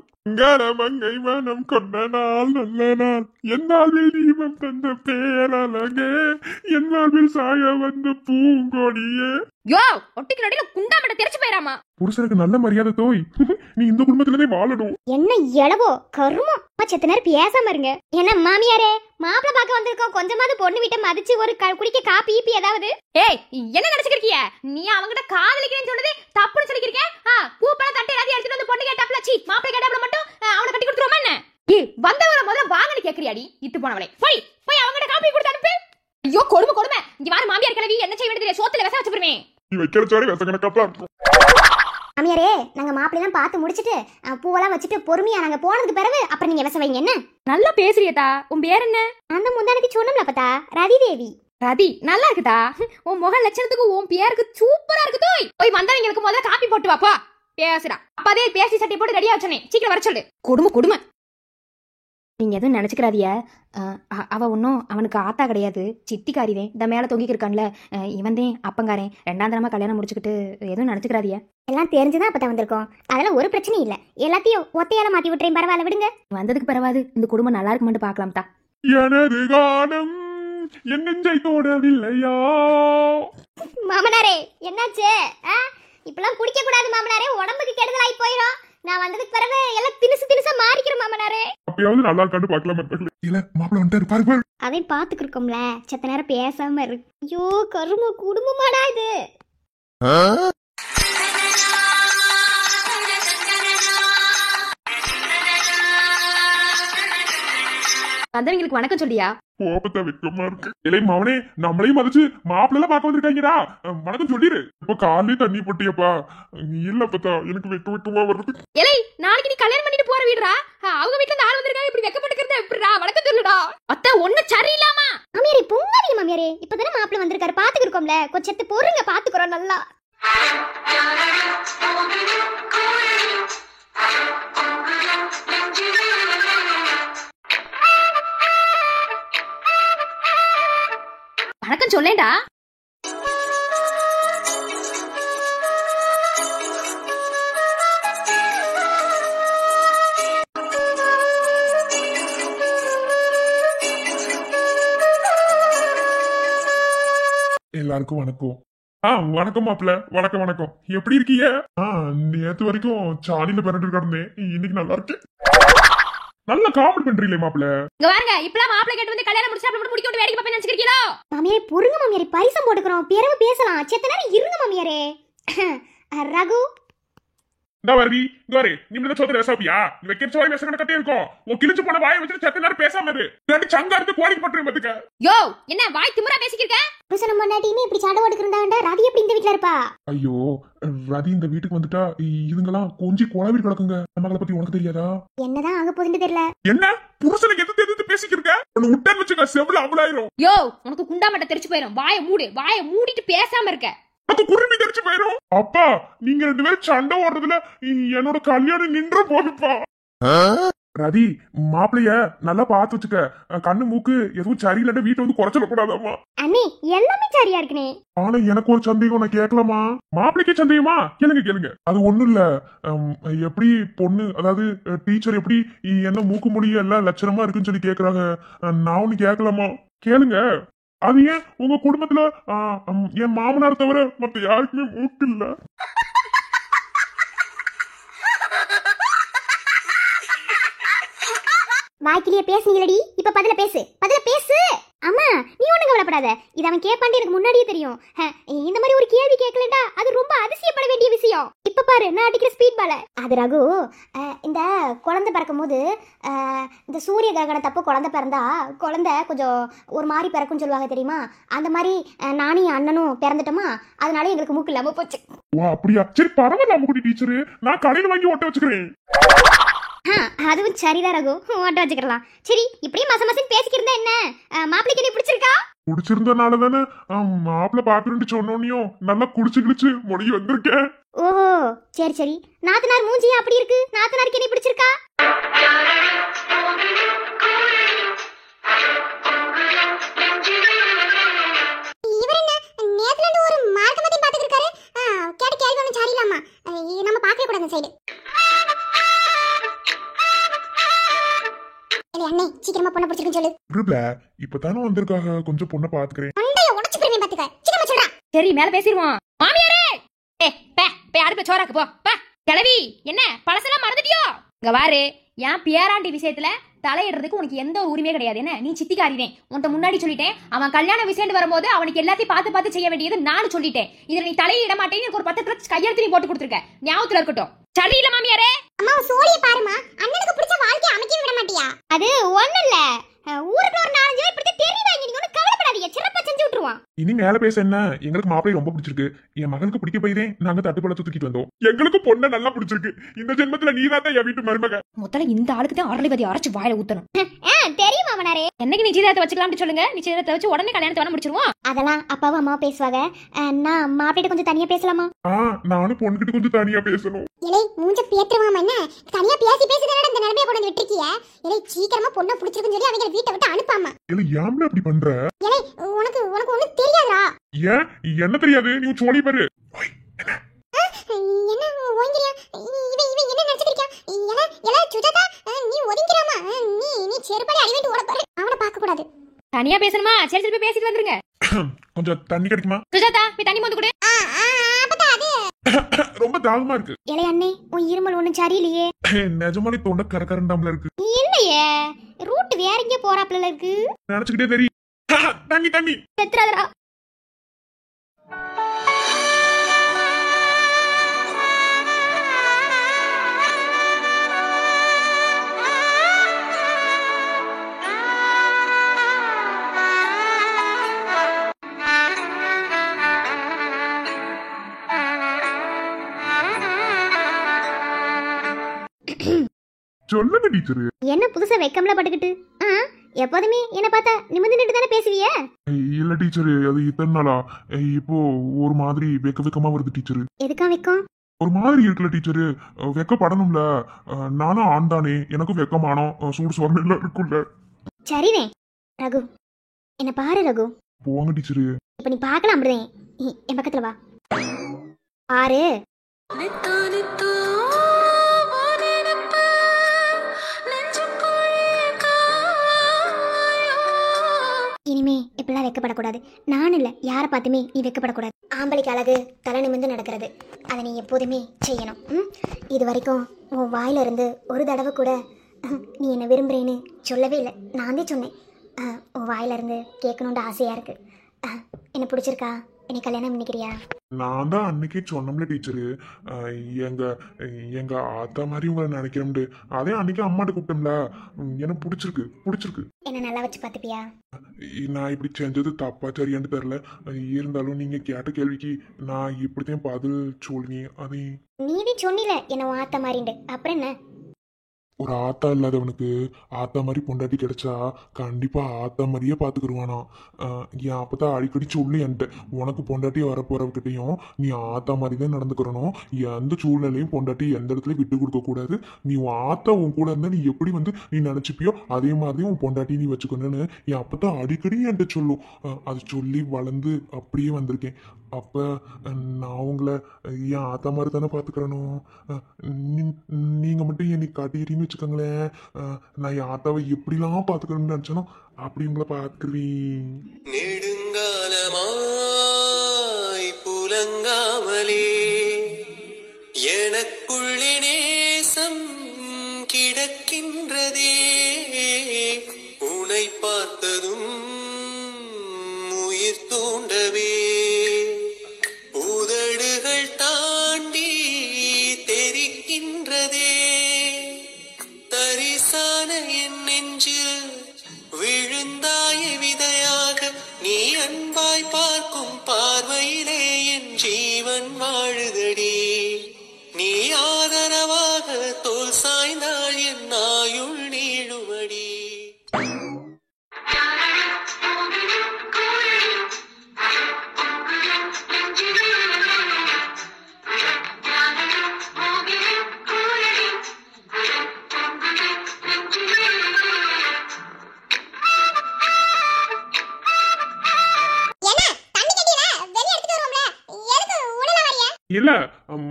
[SPEAKER 4] மங்கை மனம் கொண்ட நாள் நல்ல நாள், என் வாழ்வில் தீபம் தந்த பேரழகே, என் வாழ்வில் சாய வந்த பூங்கொடியே.
[SPEAKER 6] யோ ஒட்டிக்கு நடில குண்டாமட்ட தெரிச்சு போயிராமா.
[SPEAKER 4] புருஷனுக்கு நல்ல மரியாதை தோய். நீ இந்த குடும்பத்திலே வாழணும்.
[SPEAKER 5] என்ன எழவோ கருமம். செத்த நேரம் பேசாம இருங்க. என்ன மாமியாரே மாப்பிள்ள பார்க்க வந்திருக்கோம், கொஞ்சமாவது பொண்ணு வீட்டை மதிச்சு ஒரு குடிக்க காப்பி ஈப்பி ஏதாவது.
[SPEAKER 6] ஏய் என்ன நினைச்சுக்கிறிய நீ? அவங்கிட்ட காதலிக்கிறேன்னு சொன்னது தப்புன்னு சொல்லிக்கிறீங்க. பூப்பழம் தட்டை எல்லாத்தையும் எடுத்துட்டு வந்து பொண்ணு கேட்டாப்ல சீ மாப்பிள்ளை கேட்டாப்ல மட்டும் அவனை கட்டி கொடுத்துருவோமா என்ன? ஏய் வந்தவரை முதல்ல வாங்கன்னு கேக்குறியாடி? இத்து போனவளே போய் போய் அவங்கிட்ட காப்பி கொடுத்து அனுப்பு. ஐயோ கொடுமை கொடுமை. இங்க வார மாமியார் கிளவி என்ன செய்ய வேண்டியது? சோத்துல விச வச்சு போடுவேன்.
[SPEAKER 4] நீ வைக்கிற சாரி விச கணக்கா இருக்கும்.
[SPEAKER 5] மாமியாரே நாங்க மாப்பிள்ளைலாம் பார்த்து முடிச்சிட்டு பூவெல்லாம் வச்சுட்டு பொறுமையா நாங்க போனதுக்கு பிறகு அப்புறம் நீங்க விச வைங்க என்ன?
[SPEAKER 6] நல்லா பேசுறியதா. உன் பேர் என்ன?
[SPEAKER 5] அந்த முந்தானத்தி சொன்னோம்ல பத்தா ரதி தேவி.
[SPEAKER 6] ரதி நல்லா இருக்குதா? உன் முக லட்சணத்துக்கு உன் பேருக்கு சூப்பரா இருக்கு. தோய் போய் வந்தவங்களுக்கு முதல்ல காப்பி போட்டு வாப்பா. பேசுறா அப்பதே பேசி சட்டை போட்டு ரெடியா வச்சனே சீக்கிரம் வர சொல்லு. கொடுமை கொடுமை. நீங்க எதுவும் நினைச்சுக்கிறாதிய. அவ ஒன்னும் அவனுக்கு ஆத்தா கிடையாது, சித்திக்காரிதே. இந்த மேல தொங்கிக்கு இருக்கான்ல இவன்தேன் அப்பங்காரன். 2ஆம் தரமா கல்யாணம் முடிச்சுக்கிட்டு எதுவும் நினைச்சுக்கிறாதிய.
[SPEAKER 5] எல்லாம் தெரிஞ்சுதான் அப்பதான் வந்திருக்கோம். அதெல்லாம் ஒரு பிரச்சனையும் இல்ல. எல்லாத்தையும் ஒத்தையால மாத்தி விட்டுறேன். பரவாயில்ல விடுங்க.
[SPEAKER 6] வந்ததுக்கு பரவாது. இந்த குடும்பம் நல்லா இருக்கு மட்டும் பாக்கலாம் தா.
[SPEAKER 4] எனது கானம் என் நெஞ்சை தோடவில்லையா.
[SPEAKER 5] மாமனாரே என்னாச்சு? இப்பெல்லாம் குடிக்க கூடாது மாமனாரே, உடம்புக்கு கெடுதலாகி போயிடும். நான் வந்ததுக்கு பிறகு எல்லாம் தினுசு தினுசா மாறிக்கிறோம் மாமனாரே.
[SPEAKER 4] அப்பயாவது நல்லா இருக்கான்னு பார்க்கலாம். இல்ல மாப்பிள்ள வந்துட்டாரு பாரு பாரு.
[SPEAKER 5] அதையும் பாத்துக்கிருக்கோம்ல, செத்த நேரம் பேசாம இருக்கு. ஐயோ கரும குடும்பமாடா இது.
[SPEAKER 6] வந்தவங்களுக்கு வணக்கம் சொல்லியா?
[SPEAKER 4] கோபத்தை வெக்கமா இருக்கு. இலை மவனே நம்மளையும் மதிச்சு மாப்பிள்ள பார்க்க வந்திருக்காங்கடா. வணக்கம் சொல்லிரு. இப்ப காலையே தண்ணி போட்டியப்பா. இல்ல பத்தா எனக்கு வெக்கமா வருது.
[SPEAKER 6] இலை நாளைக்கு நீ கல்யாணம் பண்ணிட்டு போற வீடுடா. அவங்க வீட்டுல இருந்து ஆள் வந்திருக்காங்க. இப்படி வெக்கப்பட்டுக்கிறத எப்படிடா? வணக்கம் சொல்லுடா. அத்தை ஒண்ணு சரியில்லாமா?
[SPEAKER 5] மாமியாரே பொங்காதீங்க மாமியாரே. இப்பதானே மாப்பிள்ள வந்திருக்காரு, பாத்துக்கிருக்கோம்ல. கொஞ்சத்து பொறுங்க, பாத்துக்கிறோம் நல்லா.
[SPEAKER 6] வணக்கம் சொல்லேண்டா.
[SPEAKER 4] எல்லாருக்கும் வணக்கம். வணக்கம் மாப்பிள்ள. வணக்கம் வணக்கம். எப்படி இருக்கீங்க? நேத்து வரைக்கும் சாணியில பிறண்டு கிடந்தேன். இன்னைக்கு நல்லா இருக்கு. நல்ல காமெடி பண்றீங்களே மாப்பிள்ள.
[SPEAKER 6] இங்க வாங்க. இப்பலாம் மாப்பிள்ளை கேட்டு வந்து கல்யாணம் முடிச்சு அப்படி முடிக்க விட்டு வேடிக்கை பாப்பேன்னு நினைச்சுக்கிறீங்களா?
[SPEAKER 5] மாமியாரே பொறுங்க மாமியாரே, பரிசம் போட்டுக்கிறோம். பிறகு பேசலாம். செத்த நேரம் இருங்க மாமியாரே. ரகு
[SPEAKER 4] இந்த வரி இங்க வரு. நீ இந்த சோதனை ரசாப்பியா? நீ வைக்கிற சோதனை பேச கட்டே இருக்கும். உன் கிழிச்சு போன வாயை வச்சுட்டு செத்த நேரம் பேசாம இரு. ரெண்டு சங்கா எடுத்து கோடிக்கு பட்டுரும் பாத்துக்க.
[SPEAKER 6] யோ என்ன வாய் திமிரா பேசிக்கிருக்க?
[SPEAKER 5] புருஷன முன்னாடியுமே இப்படி சண்டை ஓடுக்கிறதாண்டா. ரதி எப்படி இந்த வீட்ல இருப்பா?
[SPEAKER 4] ஐயோ ரதி இந்த வீட்டுக்கு வந்துட்டா இதுங்கெல்லாம் கொஞ்சம் குழாவி கிடக்குங்க. நம்மளை பத்தி உனக்கு தெரியாதா?
[SPEAKER 5] என்னதான் ஆக போகுதுன்னு தெரியல.
[SPEAKER 4] என்ன புருஷனுக்கு எது தெரிஞ்சு பேசிக்கிருக்க? ஒன்னு விட்டான்னு வச்சுக்க செவ்வளவு அவ்வளாயிரும்.
[SPEAKER 6] யோ உனக்கு குண்டாமட்ட தெரிச்சு போயிரும். வாயை மூடு. வாயை மூடிட்டு பேசாம இருக்க.
[SPEAKER 4] அது குருவி தெரிச்சு போயிரும். அப்பா நீங்க 2 பேரும் சண்டை ஓடுறதுல என்னோட கல்யாணம் நின்று போகுப்பா. ரதி மாப்பிளைய நல்லா பார்த்து வச்சுக்க. கண்ணு மூக்கு எதுவும் சரியில்லை, வீட்டை வந்து குறைச்சிட கூடாதாமா.
[SPEAKER 5] அண்ணே எல்லாமே சரியா இருக்குனே.
[SPEAKER 4] ஆனா எனக்கு ஒரு சந்தேகம், நான் கேட்கலாமா? மாப்பிளைக்கு சந்தேகமா? கேளுங்க கேளுங்க. அது ஒண்ணும் இல்ல. எப்படி பொண்ணு அதாவது டீச்சர் எப்படி என்ன மூக்கு மொழி எல்லாம் லட்சணமா இருக்குன்னு சொல்லி கேக்குறாங்க. நான் ஒண்ணு கேட்கலாமா? கேளுங்க. அது ஏன் உங்க குடும்பத்துல என் மாமனார் தவிர மத்த யாருக்குமே மூக்கு இல்ல?
[SPEAKER 5] வாய்க்கிலேயே பேசுனீங்களடி, இப்ப பதில பேசு. அம்மா நீ ஒண்ணு கவலைப்படாத. இது அவன் கேட்பான்னு எனக்கு முன்னாடியே தெரியும். இந்த மாதிரி ஒரு கேள்வி கேட்கலடா, அது ரொம்ப அதிசயப்பட வேண்டிய விஷயம். இப்ப பாரு நான் அடிக்கிற ஸ்பீட் பால. அது ரகு, இந்த குழந்தை பிறக்கும் போது இந்த சூரிய கிரகண தப்பு குழந்தை பிறந்தா குழந்தை கொஞ்சம் ஒரு மாதிரி பிறக்கும்னு சொல்லுவாங்க தெரியுமா? அந்த மாதிரி நானும் என் அண்ணனும் பிறந்துட்டோமா, அதனால எங்களுக்கு மூக்கு இல்லாம போச்சு.
[SPEAKER 4] அப்படியா? சரி பரவாயில்ல அம்முக்குட்டி டீச்சரு, நான் கடையில வாங்கி ஒட்ட வச்சுக்கிறேன்.
[SPEAKER 5] அதுவும் சரிதான் ரகு, ஓட்ட வச்சுக்கலாம். சரி இப்படியே மசமசன்னு பேசிக்கிருந்தா என்ன? மாப்பிளைக்கு நீ பிடிச்சிருக்கா?
[SPEAKER 4] குடிச்சிருந்தனால தானே மாப்பிள்ள பாக்குறேன்னு சொன்னோன்னையும் நல்லா குடிச்சு கிழிச்சு மொழி வந்திருக்கேன்.
[SPEAKER 5] ஓஹோ சரி சரி. நாத்தனார் மூஞ்சியா அப்படி இருக்கு? நாத்தனாருக்கு நீ பிடிச்சிருக்கா? இவர் என்ன நேத்துல இருந்து ஒரு மார்க்க மத்தி பாத்துட்டு இருக்காரு. கேட்ட கேள்வி ஒன்றும் சரியில்லாமா, நம்ம பார்க்கவே கூடாது அந்த சைடு. அண்ணே சீக்கிரமா பொண்ணை பிடிச்சிருக்குன்னு சொல்லு.
[SPEAKER 4] இருப்ல இப்பதானே வந்திருக்காக, கொஞ்சம் பொண்ணை பாத்துக்கிறேன்.
[SPEAKER 5] அண்டைய உடைச்சு பிரிமே பாத்துக்க. சீக்கிரமா சொல்றா.
[SPEAKER 6] சரி மேல பேசிடுவோம். மாமியாரே பே அடுப்பு சோறாக்கு போ. கிளவி என்ன பழசெல்லாம் மறந்துட்டியோ? இங்க வாரு, என் பேராண்டி விஷயத்துல தலையிடுறதுக்கு உனக்கு எந்த ஒரு உரிமையே கிடையாது. என்ன நீ சித்திக்காரினேன், உன்கிட்ட முன்னாடி சொல்லிட்டேன். அவன் கல்யாண விஷயம் வரும்போது அவனுக்கு எல்லாத்தையும் பார்த்து செய்ய வேண்டியது நானும் சொல்லிட்டேன். இதுல நீ தலையிட மாட்டேன்னு எனக்கு ஒரு பத்திரத்துல கையெழுத்து நீ போட்டு கொடுத்துருக்க, ஞாபகத்துல இருக்கட்டும். சரியில்ல மாமியாரே.
[SPEAKER 5] அம்மா சோழிய பாருமா, அண்ணனுக்கு பிடிச்ச வாழ்க்கைய அமைக்க விட மாட்டியா? அது ஒண்ணு இல்ல, ஊருக்கு ஒரு 4 பேர் பிடிச்ச தெரிவாங்க. நீங்க ஒன்னும் கவலைப்படாதீங்க, சிறப்பா செஞ்சு விட்டுருவான்.
[SPEAKER 4] இனி மேல பேச என்ன, எங்களுக்கு மாப்பிள்ளை ரொம்ப பிடிச்சிருக்கு. என் மகனுக்கு பிடிக்க போய்தே நாங்க தட்டுப்பழத்தை தூக்கிட்டு வந்தோம். எங்களுக்கு பொண்ணை நல்லா பிடிச்சிருக்கு. இந்த ஜென்மத்துல நீதான் என் வீட்டு மருமக.
[SPEAKER 6] முதல்ல இந்த ஆளுக்கு தான் அரளிபதி அரைச்சு வாயில ஊத்தணும்.
[SPEAKER 5] தெரியும் மாமனாரே.
[SPEAKER 6] என்னைக்கு நிச்சயதார்த்தம் வச்சுக்கலாம்னு சொல்லுங்க, நிச்சயதார்த்தம் வச்சு உடனே கல்யாணத்தை வேணா முடிச்சிருவோம்.
[SPEAKER 5] அதெல்லாம் அப்பாவும் அம்மாவும் பேசுவாங்க. நான் மாப்பிள்ளைகிட்ட கொஞ்சம் தனியா பேசலாமா?
[SPEAKER 4] நானும் பொண்ணுகிட்ட கொஞ்சம் தனியா பேசணும்.
[SPEAKER 5] இலை மூஞ்ச பேத்துருவாமா, என்ன தனியா பேசி பேசுறத இந்த நிலைமைய கொண்டு வந்து விட்டுருக்கிய. இலை சீக்கிரமா பொண்ணை பிடிச்சிருக்குன்னு சொல்லி அவங்க வீட்டை விட்டு அனுப்பாமா.
[SPEAKER 4] இல்ல ஏம்ல அப்படி பண்ற?
[SPEAKER 5] இலை உனக்கு ஒண்ணும் தெரியாதா?
[SPEAKER 4] ஏன் என்ன தெரியாது, நீ சோழி பாரு.
[SPEAKER 5] என்ன ஓங்கிரியா? இவன் என்ன நினைச்சிட்டு இலை சுஜாதா, நீ ஒதுங்கிறாமா? நீ செருப்பாடி அடிவேண்டு ஓட பாரு. அவனை பார்க்க கூடாது.
[SPEAKER 6] தனியா பேசணுமா? சரி போய் பேசிட்டு வந்துருங்க.
[SPEAKER 4] கொஞ்சம் தண்ணி கிடைக்குமா?
[SPEAKER 6] சுஜாதா போய் தண்ணி மொந்து கொடு.
[SPEAKER 4] ரொம்ப தாகமா இருக்கு.
[SPEAKER 5] இலை அண்ணே, உன் இருமல் ஒண்ணும் சரியில்லையே.
[SPEAKER 4] நிஜமாலே தொண்டை கரகரண்டாமல இருக்கு.
[SPEAKER 5] இல்லையே, ரூட் வேற எங்க போறாப்ல இருக்கு.
[SPEAKER 4] நினைச்சுக்கிட்டே தெரியும். தண்ணி
[SPEAKER 5] செத்துறாதடா.
[SPEAKER 4] சொல்லுங்க டீச்சர்.
[SPEAKER 5] என்ன புதுசா வெக்கம்ல பட்டுக்கிட்டு? எப்போதுமே என்ன பார்த்தா நிமிர்ந்து நின்று தானே பேசுவிய?
[SPEAKER 4] இல்ல டீச்சர், அது இத்தனை நாளா இப்போ ஒரு மாதிரி வெக்கமா வருது டீச்சர்.
[SPEAKER 5] எதுக்கா வெக்கம்?
[SPEAKER 4] ஒரு மாதிரி இருக்குல்ல டீச்சர், வெக்கப்படணும்ல. நானும் ஆண் தானே, எனக்கும் வெக்கமானோ சூடு சோர்மையில இருக்குல்ல.
[SPEAKER 5] சரிவே ரகு, என்ன பாரு ரகு.
[SPEAKER 4] போங்க டீச்சர்.
[SPEAKER 5] இப்ப நீ பார்க்கலாம் அப்படிதான். என் பக்கத்துல வா பாரு.
[SPEAKER 1] நித்தோ நித்தோ வானெனப்ப நெஞ்சுக்குள்ளே காயோ.
[SPEAKER 5] இனிமே இப்பெல்லாம் வெக்கப்படக்கூடாது. நான் இல்ல, யாரை பார்த்துமே நீ வெக்கப்படக்கூடாது. ஆம்பளைக்கு அழகு தலை நிமிர்ந்து நடக்கிறது. அதை நீ எப்போதுமே செய்யணும். இது வரைக்கும் உன் வாயில இருந்து ஒரு தடவை கூட நீ என்ன விரும்புறேன்னு சொல்லவே இல்லை. நான் தான் சொன்னேன். உன் வாயில இருந்து கேட்கணுன்ற ஆசையா இருக்கு. என்ன பிடிச்சிருக்கா? என்னை கல்யாணம் பண்ணிக்கிறியா?
[SPEAKER 4] நான் தான் அன்னைக்கே சொன்னோம்ல டீச்சரு, எங்க ஆத்தா மாதிரி உங்களை நினைக்கிறோம்னு. அதே அன்னைக்கு அம்மாட்ட கூப்பிட்டோம்ல. எனக்கு பிடிச்சிருக்கு.
[SPEAKER 5] என்ன நல்லா வச்சு பார்த்துப்பியா?
[SPEAKER 4] நான் இப்படி செஞ்சது தப்பா சரியான்னு தெரியல. இருந்தாலும் நீங்க கேட்ட கேள்விக்கு நான் இப்படித்தான் பதில் சொல்லி அதை
[SPEAKER 5] நீதி சொன்னில என்ன உன் ஆத்தா மாதிரிண்டு. அப்புறம் என்ன?
[SPEAKER 4] ஒரு ஆத்தா இல்லாதவனுக்கு ஆத்தா மாதிரி பொண்டாட்டி கிடைச்சா கண்டிப்பா ஆத்தா மாதிரியே பாத்துக்கிடுவானா. என் அப்பதான் அடிக்கடி சொல்லி என்கிட்ட, உனக்கு பொண்டாட்டி வரப்போறவகிட்டையும் நீ ஆத்தா மாதிரி தான் நடந்துக்கிறணும். எந்த சூழ்நிலையும் பொண்டாட்டி எந்த இடத்துலயும் விட்டு கொடுக்க கூடாது. நீ உன் ஆத்தா உன் கூட இருந்தா நீ எப்படி நீ நினைச்சுப்பியோ அதே மாதிரி உன் பொண்டாட்டி நீ வச்சுக்கணும்னு என் அப்பதான் அடிக்கடி என்கிட்ட சொல்லும். அது சொல்லி வளர்ந்து அப்படியே வந்திருக்கேன். அப்ப நான் உங்களை என் ஆத்தா மாதிரி தானே பாத்துக்கிறணும். நீங்க மட்டும் என்னை காட்டிக்கிறீங்கன்னு வச்சுக்கோங்களேன், நான் என் ஆத்தாவை எப்படிலாம் பாத்துக்கணும்னு நினைச்சனோ அப்படி உங்களை பாத்துக்குறேன்.
[SPEAKER 2] நெடுங்காலமாய் புலங்காமலே எனக்குள்ளே நேசம் கிடக்கின்றதே. உன்னை பார்த்ததும் உயிர் தூண்டவே உதடுகள் தாண்டி தெரிக்கின்றதே. தரிசான என் நெஞ்சில் விழுந்தாய விதையாக நீ அன்பாய் பார்க்கும் பார்வையிலே என் ஜீவன் வாழுதடி. நீ ஆதரவாக தோல் சாய்ந்தால் என் ஆயுள் நீழுவ
[SPEAKER 4] இல்ல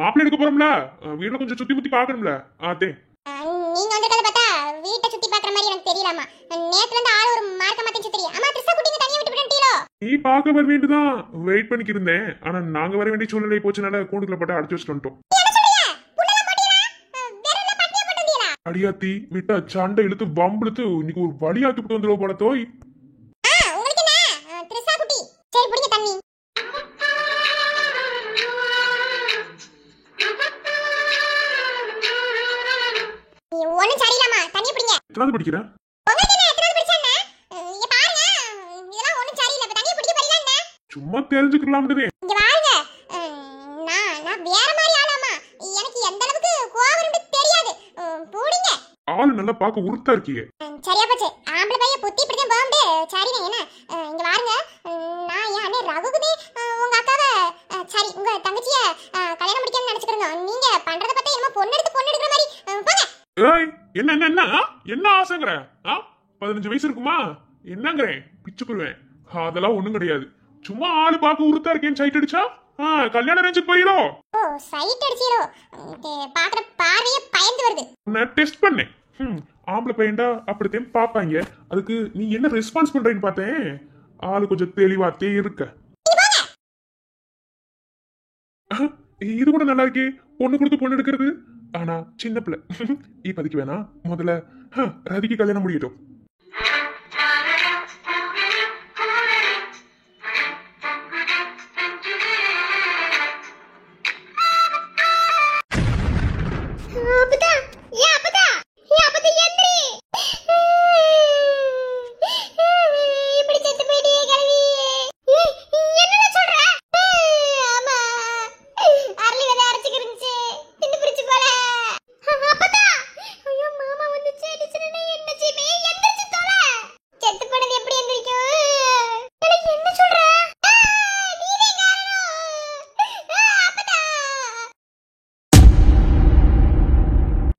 [SPEAKER 4] மாப்பிள்ளை எடுக்க போறோம்ல, வீட்டுல கொஞ்சம் சுத்தி முத்தி பாக்கணும்ல. அதே
[SPEAKER 5] நீங்க வந்திருக்கத பார்த்தா வீட்டை சுத்தி பாக்குற மாதிரி எனக்கு தெரியலாமா. நேத்துல இருந்து ஆள் ஒரு மார்க்க மாத்திச்சு தெரியும். அம்மா திரிசா குட்டிங்க தனியா விட்டு விட்டுட்டீங்களோ?
[SPEAKER 4] நீ பாக்க வர வேண்டியதான் வெயிட் பண்ணிக்கு இருந்தேன். ஆனா நாங்க வர வேண்டிய சூழ்நிலை போச்சுனால கூண்டுக்குள்ள போட்டு அடைச்சு வச்சுட்டு வந்துட்டோம். அடியாத்தி விட்டா சண்டை இழுத்து வம்பிழுத்து இன்னைக்கு ஒரு வழியாக்கி விட்டு வந்துடுவோம் போல தோய்.
[SPEAKER 5] உங்களுக்கு என்ன திரிசா குட்டி? சரி புடிங்க தண்ணி. ஒண்ணு சரியில்லாமா தண்ணி புடிங்க.
[SPEAKER 4] எத்தனாவது படிக்கிறேன்?
[SPEAKER 5] உங்களுக்கு என்ன எத்தனை படிச்சேன்னா? இங்க பாருங்க, இதெல்லாம் ஒண்ணு சரியில்லை. இப்ப தண்ணி பிடிக்க போறீங்களா என்ன?
[SPEAKER 4] சும்மா தெரிஞ்சுக்கலாம்ன்றதே.
[SPEAKER 5] இங்க பாருங்க, நான் வேற மாதிரி ஆளாமா. எனக்கு எந்த அளவுக்கு கோவம் வரும்னு தெரியாது. புடிங்க.
[SPEAKER 4] ஆளு நல்லா பாக்க உருத்தா இருக்கியே.
[SPEAKER 5] சரியா போச்சு. ஆம்பளை பையன் புத்தி இப்படி தான் போகும்டே. சரிண்ணே என்ன? இங்க பாருங்க, நான் என் அண்ணே ரகுகுமே உங்க அக்காவை சரி உங்க தங்கச்சிய கல்யாணம் முடிக்கணும்னு நினைச்சுக்கிறோங்க. நீங்க பண்றத பார்த்தா என்னமோ பொண்ணு எடுக்கிற மாதிரி. போங்க.
[SPEAKER 4] ஏய் என்ன என்ன என்ன என்ன ஆசைங்கற? 15 வயசு இருக்குமா? என்னங்கறேன் பிச்சு போடுவேன். அதெல்லாம் ஒண்ணும் கிடையாது. சும்மா ஆளு பாக்க உருத்தா இருக்கேன்னு சைட் அடிச்சா கல்யாணம் ரேஞ்சு போயிடும்.
[SPEAKER 5] ஓ சைட் அடிச்சீரோ? பாக்குற பார்வையே பயந்து வருது.
[SPEAKER 4] நான் டெஸ்ட் பண்ணேன். ஆம்பளை பையன்டா அப்படித்தான் பாப்பாங்க. அதுக்கு நீ என்ன ரெஸ்பான்ஸ் பண்றேன்னு பார்த்தேன். ஆளு கொஞ்சம் தெளிவாத்தே இருக்க. இது கூட நல்லா இருக்கே, பொண்ணு கொடுத்து பொண்ணு எடுக்கிறது. ஆனா சின்ன பிள்ளை இப்போதைக்கு வேணா, முதல்ல ரதிக்கு கல்யாணம் முடியட்டும்.